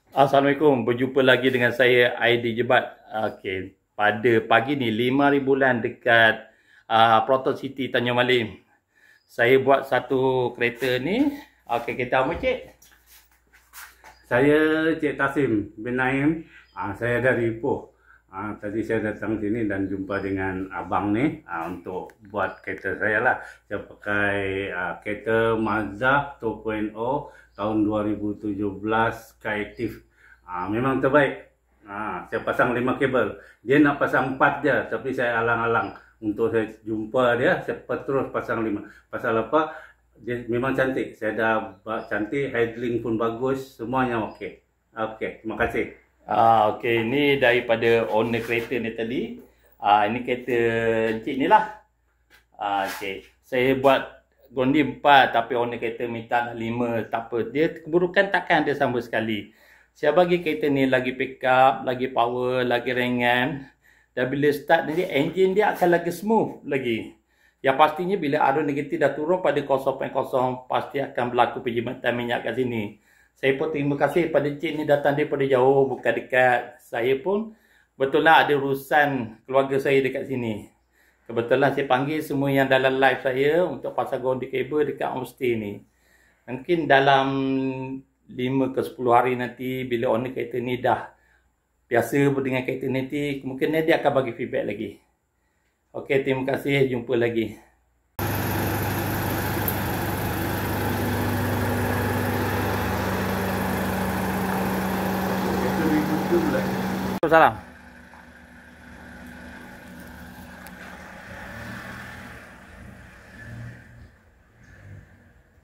Assalamualaikum, berjumpa lagi dengan saya Aidi Jebat. Okey, pada pagi ni 5 hari bulan dekat Proton City Tanjung Malim. Saya buat satu kereta ni. Okey, kita apa cik? Saya Cik Tasim bin Naim. Saya dari Ipoh. Tadi saya datang sini dan jumpa dengan abang ni untuk buat kereta saya lah. Saya pakai kereta Mazda 2.0 tahun 2017 Skyactiv. Memang terbaik. Saya pasang 5 kabel. Dia nak pasang 4 je, tapi saya alang-alang untuk saya jumpa dia. Saya terus pasang 5. Pasal apa? Dia memang cantik. Saya dah cantik, headlink pun bagus, semuanya okey. Okey, terima kasih. Okey, ni daripada owner kereta ni tadi. Ini kereta encik ni lah. Okey, saya buat gondi 4 tapi owner kereta minta 5. Tak apa, dia keburukan takkan ada sama sekali. Saya bagi kereta ni lagi pick up, lagi power, lagi ringan. Dan bila start nanti engine dia akan lagi smooth lagi. Yang pastinya bila arus negatif dah turun pada 0.0 pasti akan berlaku penjimatan minyak kat sini. Saya pun terima kasih pada encik ni datang daripada jauh, bukan dekat. Saya pun betul lah ada urusan keluarga saya dekat sini. Kebetulan saya panggil semua yang dalam live saya untuk pasang gondi kabel dekat homestay ni. Mungkin dalam 5 ke 10 hari nanti bila owner kereta ni dah biasa dengan kereta nanti, kemungkinan dia akan bagi feedback lagi. Okey, terima kasih. Jumpa lagi. Salam.